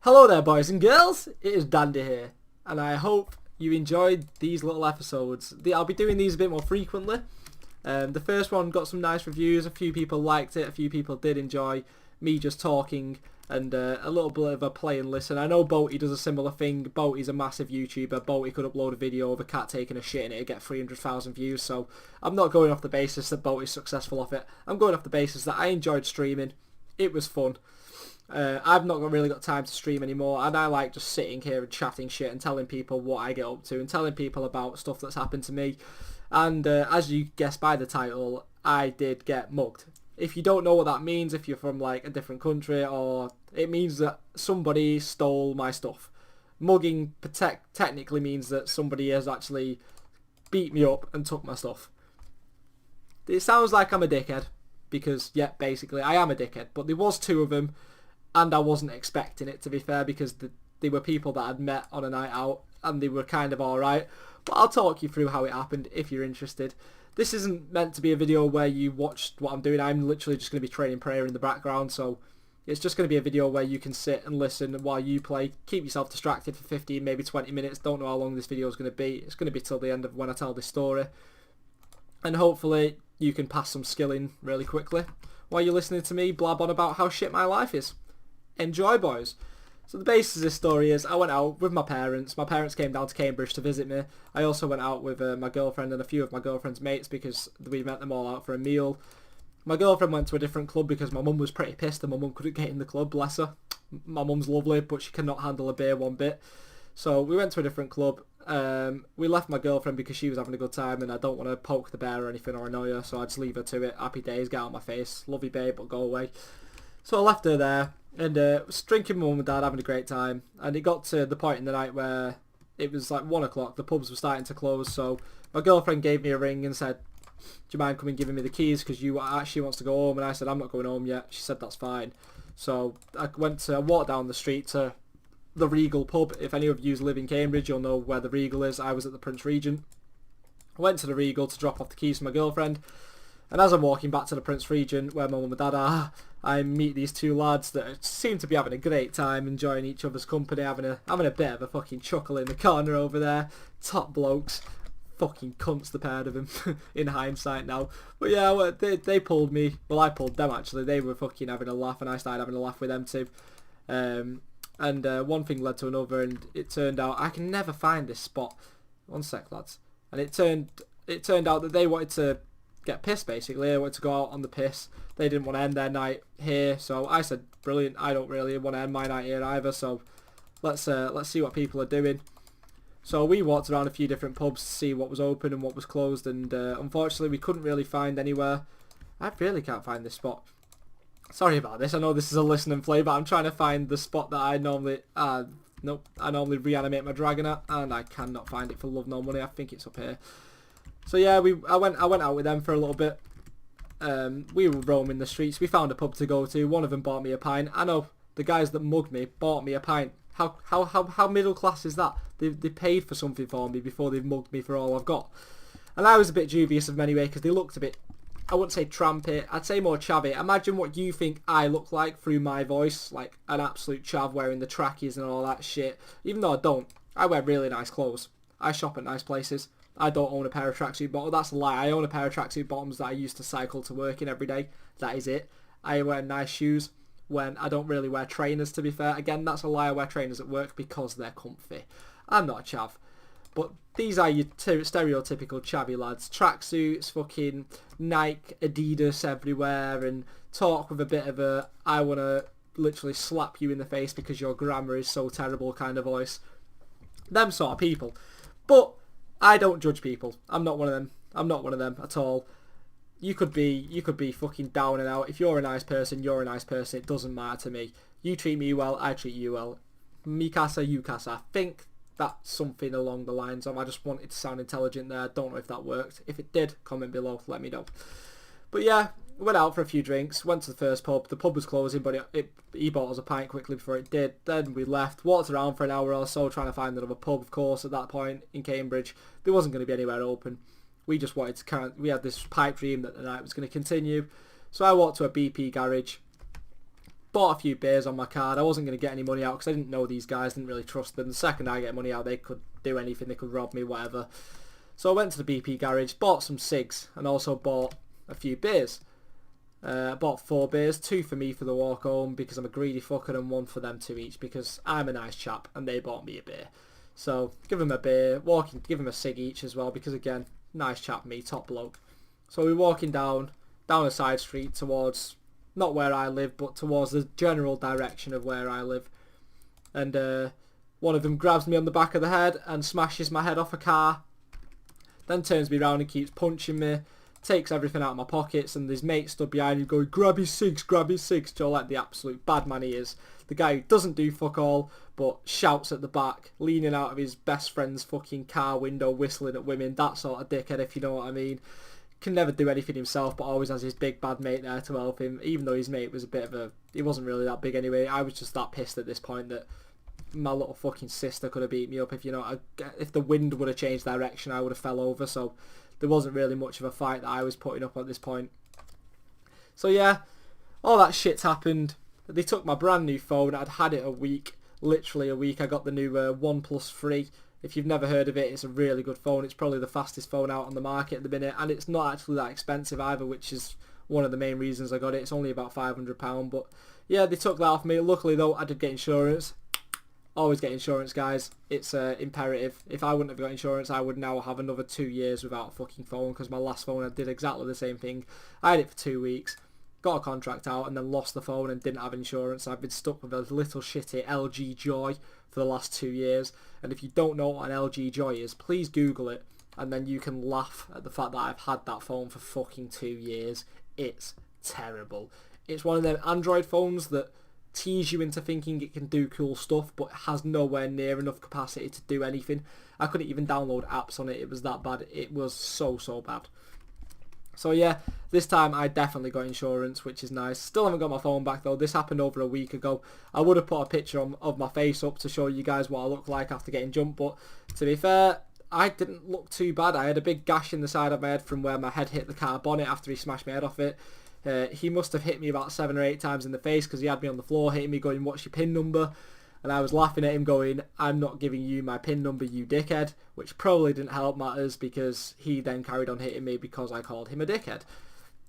Hello there, boys and girls. It is Dandy here, and I hope you enjoyed these little episodes. I'll be doing these a bit more frequently. The first one got some nice reviews. A few people liked it. A few people did enjoy me just talking and a little bit of a play and listen. I know Boaty does a similar thing. Boaty's a massive YouTuber. Boaty could upload a video of a cat taking a shit and it'd get 300,000 views. So I'm not going off the basis that Boaty's successful off it. I'm going off the basis that I enjoyed streaming. It was fun. I've not really got time to stream anymore, and I like just sitting here and chatting shit and telling people what I get up to and telling people about stuff that's happened to me. And as you guessed by the title, I did get mugged. If you don't know what that means, if you're from like a different country, or it means that somebody stole my stuff. Mugging technically means that somebody has actually beat me up and took my stuff. It sounds like I'm a dickhead, because yeah, basically I am a dickhead, but there was two of them. And I wasn't expecting it, to be fair, because they were people that I'd met on a night out and they were kind of alright. But I'll talk you through how it happened if you're interested. This isn't meant to be a video where you watched what I'm doing. I'm literally just going to be training prayer in the background. So it's just going to be a video where you can sit and listen while you play. Keep yourself distracted for 15, maybe 20 minutes. Don't know how long this video is going to be. It's going to be till the end of when I tell this story. And hopefully you can pass some skill in really quickly while you're listening to me blab on about how shit my life is. Enjoy, boys. So the basis of this story is I went out with my parents. My parents came down to Cambridge to visit me. I also went out with my girlfriend and a few of my girlfriend's mates because we met them all out for a meal. My girlfriend went to a different club because my mum was pretty pissed and my mum couldn't get in the club, bless her. My mum's lovely, but she cannot handle a beer one bit. So we went to a different club. We left my girlfriend because she was having a good time and I don't want to poke the bear or anything or annoy her, so I just leave her to it. Happy days, get out of my face. Love you, babe, but go away. So I left her there. And was drinking with mum and dad, having a great time. And it got to the point in the night where it was like 1 o'clock. The pubs were starting to close. So my girlfriend gave me a ring and said, do you mind coming giving me the keys? Because you actually wants to go home. And I said, I'm not going home yet. She said, that's fine. So I walked down the street to the Regal pub. If any of you live in Cambridge, you'll know where the Regal is. I was at the Prince Regent. I went to the Regal to drop off the keys to my girlfriend. And as I'm walking back to the Prince Regent, where my mum and dad are, I meet these two lads that seem to be having a great time, enjoying each other's company, having a bit of a fucking chuckle in the corner over there. Top blokes. Fucking cunts, the pair of them, in hindsight now. But yeah, well, they pulled me. Well, I pulled them, actually. They were fucking having a laugh, and I started having a laugh with them too. And one thing led to another, and it turned out I can never find this spot. One sec, lads. And it turned out that they wanted to get pissed, basically. They wanted to go out on the piss. They didn't want to end their night here, so I said, brilliant, I don't really want to end my night here either, so let's see what people are doing. So we walked around a few different pubs to see what was open and what was closed, and unfortunately we couldn't really find anywhere. I really can't find this spot. Sorry about this, I know this is a listen and play, but I'm trying to find the spot that I normally I normally reanimate my dragon at, and I cannot find it for love nor money. I think it's up here. So yeah, I went out with them for a little bit. We were roaming the streets. We found a pub to go to. One of them bought me a pint. I know the guys that mugged me bought me a pint. How middle class is that? They paid for something for me before they've mugged me for all I've got. And I was a bit dubious of them anyway because they looked a bit, I wouldn't say trampy, I'd say more chavvy. Imagine what you think I look like through my voice, like an absolute chav wearing the trackies and all that shit. Even though I don't, I wear really nice clothes. I shop at nice places. I don't own a pair of tracksuit bottoms. That's a lie. I own a pair of tracksuit bottoms that I used to cycle to work in every day. That is it. I wear nice shoes when I don't really wear trainers, to be fair. Again, that's a lie. I wear trainers at work because they're comfy. I'm not a chav. But these are your stereotypical chavvy lads. Tracksuits, fucking Nike, Adidas everywhere, and talk with a bit of a, I want to literally slap you in the face because your grammar is so terrible kind of voice. Them sort of people. But I don't judge people. I'm not one of them. I'm not one of them at all. You could be fucking down and out. If you're a nice person, you're a nice person. It doesn't matter to me. You treat me well, I treat you well. Mi casa, you casa. I think that's something along the lines of, I just wanted to sound intelligent there. Don't know if that worked. If it did, comment below, let me know. But yeah, went out for a few drinks, went to the first pub. The pub was closing, but he bought us a pint quickly before it did. Then we left, walked around for an hour or so trying to find another pub. Of course, at that point in Cambridge, there wasn't going to be anywhere open. We just wanted to we had this pipe dream that the night was going to continue. So I walked to a BP garage, bought a few beers on my card. I wasn't going to get any money out because I didn't know these guys, didn't really trust them. The second I get money out, they could do anything, they could rob me, whatever. So I went to the BP garage, bought some cigs, and also bought a few beers. I bought 4 beers, 2 for me for the walk home because I'm a greedy fucker, and 1 for them 2 each because I'm a nice chap and they bought me a beer. So give them a beer, give them a cig each as well because again, nice chap me, top bloke. So we're walking down a side street towards, not where I live, but towards the general direction of where I live. And one of them grabs me on the back of the head and smashes my head off a car. Then turns me around and keeps punching me. Takes everything out of my pockets, and his mate stood behind him going, grab his cigs, Joe, like the absolute bad man he is. The guy who doesn't do fuck all, but shouts at the back, leaning out of his best friend's fucking car window, whistling at women, that sort of dickhead, if you know what I mean. Can never do anything himself, but always has his big bad mate there to help him, even though his mate was a bit of a... He wasn't really that big anyway. I was just that pissed at this point that my little fucking sister could have beat me up. If if the wind would have changed direction, I would have fell over, so... There wasn't really much of a fight that I was putting up at this point. So yeah, all that shit's happened. They took my brand new phone. I'd had it a week, literally a week. I got the new OnePlus 3. If you've never heard of it, it's a really good phone. It's probably the fastest phone out on the market at the minute. And it's not actually that expensive either, which is one of the main reasons I got it. It's only about £500. But yeah, they took that off me. Luckily though, I did get insurance. Always get insurance, guys. It's imperative. If I wouldn't have got insurance, I would now have another 2 years without a fucking phone, because my last phone I did exactly the same thing. I had it for 2 weeks, got a contract out, and then lost the phone and didn't have insurance. I've been stuck with a little shitty LG Joy for the last 2 years. And if you don't know what an LG Joy is, please Google it, and then you can laugh at the fact that I've had that phone for fucking 2 years. It's terrible. It's one of them Android phones that tease you into thinking it can do cool stuff, but has nowhere near enough capacity to do anything. I couldn't even download apps on it. It was that bad. It was so bad. So yeah, this time I definitely got insurance, which is nice. Still haven't got my phone back though. This happened over a week ago. I would have put a picture of my face up to show you guys what I look like after getting jumped, but to be fair, I didn't look too bad. I had a big gash in the side of my head from where my head hit the car bonnet after he smashed my head off it. He must have hit me about 7 or 8 times in the face because he had me on the floor hitting me going, what's your PIN number? And I was laughing at him going, I'm not giving you my PIN number, you dickhead, which probably didn't help matters because he then carried on hitting me because I called him a dickhead.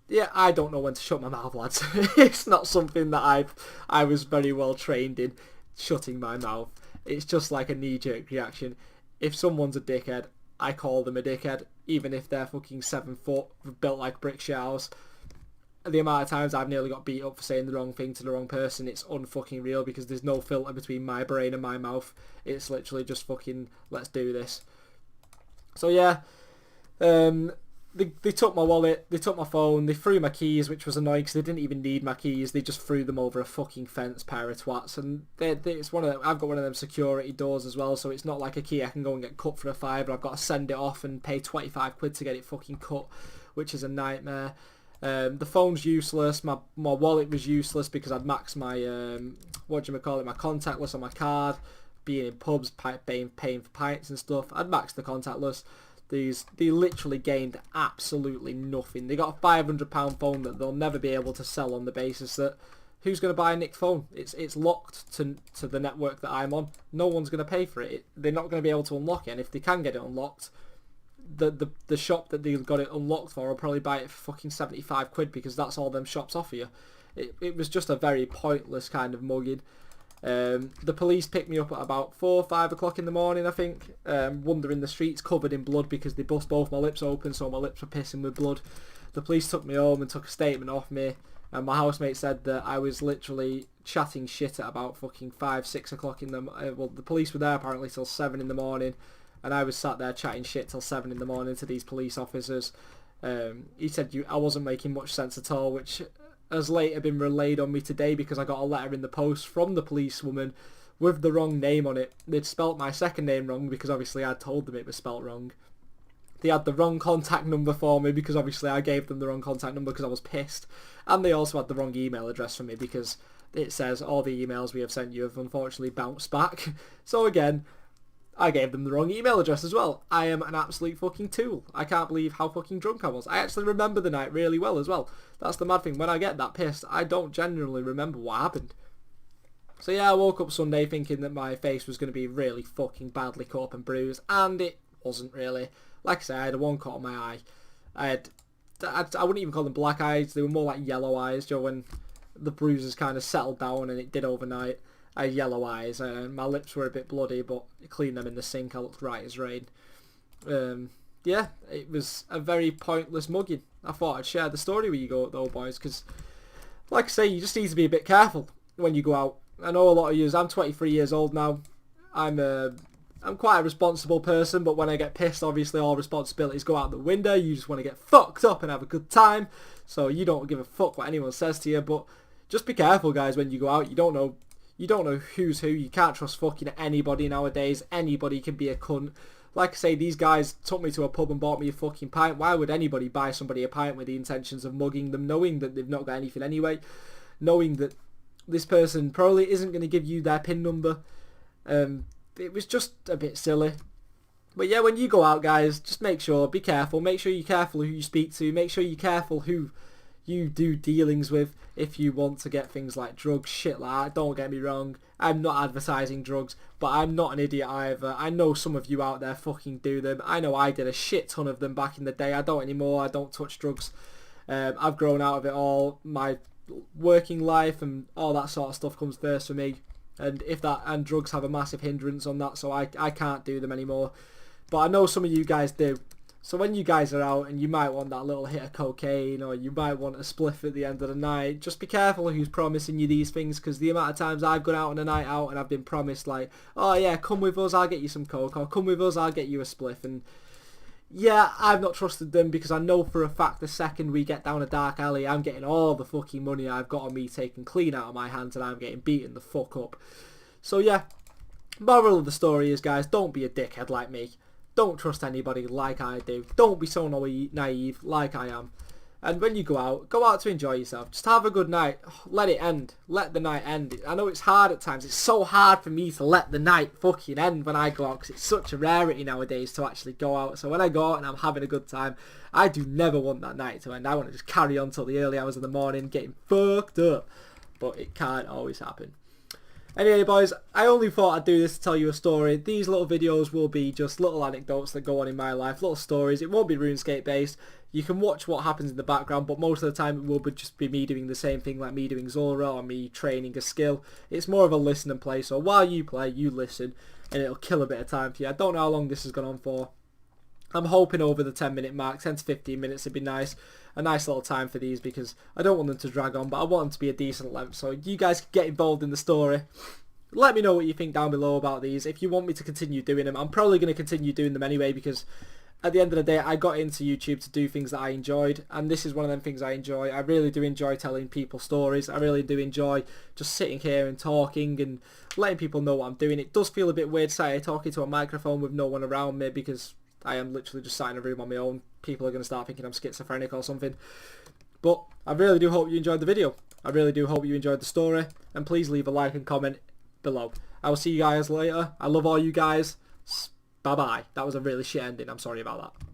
Yeah, I don't know when to shut my mouth, lads. It's not something that I was very well trained in, shutting my mouth. It's just like a knee-jerk reaction. If someone's a dickhead, I call them a dickhead, even if they're fucking 7 foot, built like brick showers. The amount of times I've nearly got beat up for saying the wrong thing to the wrong person, it's unfucking real because there's no filter between my brain and my mouth. It's literally just fucking, let's do this. So yeah, they took my wallet, they took my phone, they threw my keys, which was annoying because they didn't even need my keys. They just threw them over a fucking fence, pair of twats. And it's one of them, I've got one of them security doors as well, so it's not like a key I can go and get cut for a £5. I've got to send it off and pay 25 quid to get it fucking cut, which is a nightmare. The phone's useless. My wallet was useless because I'd maxed my my contactless on my card. Being in pubs, paying for pints and stuff, I'd maxed the contactless. They literally gained absolutely nothing. They got a £500 phone that they'll never be able to sell on the basis that who's going to buy a nicked phone? It's locked to the network that I'm on. No one's going to pay for it. They're not going to be able to unlock it, and if they can get it unlocked, the shop that they got it unlocked for will probably buy it for fucking 75 quid because that's all them shops offer you. It was just a very pointless kind of mugging. The police picked me up at about 4 or 5 o'clock in the morning, I think, wandering the streets covered in blood because they bust both my lips open, so my lips were pissing with blood. The police took me home and took a statement off me, and my housemate said that I was literally chatting shit at about fucking 5, 6 o'clock in the... well, the police were there apparently till 7 in the morning, and I was sat there chatting shit till 7 in the morning to these police officers. He said I wasn't making much sense at all, which has later been relayed on me today because I got a letter in the post from the policewoman with the wrong name on it. They'd spelt my second name wrong because obviously I'd told them it was spelt wrong. They had the wrong contact number for me because obviously I gave them the wrong contact number because I was pissed. And they also had the wrong email address for me because it says all the emails we have sent you have unfortunately bounced back. So again, I gave them the wrong email address as well. I am an absolute fucking tool. I can't believe how fucking drunk I was. I actually remember the night really well as well. That's the mad thing. When I get that pissed, I don't generally remember what happened. So yeah, I woke up Sunday thinking that my face was going to be really fucking badly cut up and bruised, and it wasn't really. Like I said, I had one cut on my eye. I wouldn't even call them black eyes. They were more like yellow eyes, when the bruises kind of settled down, and it did overnight. I had yellow eyes. My lips were a bit bloody, but I cleaned them in the sink. I looked right as rain. Yeah, it was a very pointless mugging. I thought I'd share the story with you though, boys, because, like I say, you just need to be a bit careful when you go out. I know a lot of you. I'm 23 years old now. I'm quite a responsible person, but when I get pissed, obviously all responsibilities go out the window. You just want to get fucked up and have a good time, so you don't give a fuck what anyone says to you. But just be careful, guys, when you go out. You don't know who's who. You can't trust fucking anybody nowadays. Anybody can be a cunt. Like I say, these guys took me to a pub and bought me a fucking pint. Why would anybody buy somebody a pint with the intentions of mugging them, knowing that they've not got anything anyway, knowing that this person probably isn't going to give you their PIN number? It was just a bit silly. But yeah, when you go out, guys, just be careful. Make sure you're careful who you speak to. Make sure you're careful who you do dealings with if you want to get things like drugs, shit like that. Don't get me wrong, I'm not advertising drugs, but I'm not an idiot either. I know some of you out there fucking do them. I know I did a shit ton of them back in the day. I don't anymore. I don't touch drugs. I've grown out of it all. My working life and all that sort of stuff comes first for me, and drugs have a massive hindrance on that, so I can't do them anymore. But I know some of you guys do. So when you guys are out and you might want that little hit of cocaine, or you might want a spliff at the end of the night, just be careful who's promising you these things, because the amount of times I've gone out on a night out and I've been promised like, oh yeah, come with us, I'll get you some coke, or come with us, I'll get you a spliff, and yeah, I've not trusted them, because I know for a fact the second we get down a dark alley, I'm getting all the fucking money I've got on me taken clean out of my hands, and I'm getting beaten the fuck up. So yeah, moral of the story is, guys, don't be a dickhead like me. Don't trust anybody like I do. Don't be so naive like I am. And when you go out to enjoy yourself. Just have a good night. Let it end. Let the night end. I know it's hard at times. It's so hard for me to let the night fucking end when I go out, because it's such a rarity nowadays to actually go out. So when I go out and I'm having a good time, I do never want that night to end. I want to just carry on till the early hours of the morning getting fucked up. But it can't always happen. Anyway, boys, I only thought I'd do this to tell you a story. These little videos will be just little anecdotes that go on in my life, little stories. It won't be RuneScape based. You can watch what happens in the background, but most of the time it will just be me doing the same thing, like me doing Zora or me training a skill. It's more of a listen and play, so while you play, you listen, and it'll kill a bit of time for you. I don't know how long this has gone on for. I'm hoping over the 10-minute mark, 10 to 15 minutes would be nice. A nice little time for these, because I don't want them to drag on, but I want them to be a decent length. So you guys can get involved in the story. Let me know what you think down below about these. If you want me to continue doing them, I'm probably going to continue doing them anyway, because at the end of the day, I got into YouTube to do things that I enjoyed, and this is one of them things I enjoy. I really do enjoy telling people stories. I really do enjoy just sitting here and talking and letting people know what I'm doing. It does feel a bit weird sitting here talking to a microphone with no one around me, because I am literally just sat in a room on my own. People are going to start thinking I'm schizophrenic or something. But I really do hope you enjoyed the video. I really do hope you enjoyed the story. And please leave a like and comment below. I will see you guys later. I love all you guys. Bye bye. That was a really shit ending. I'm sorry about that.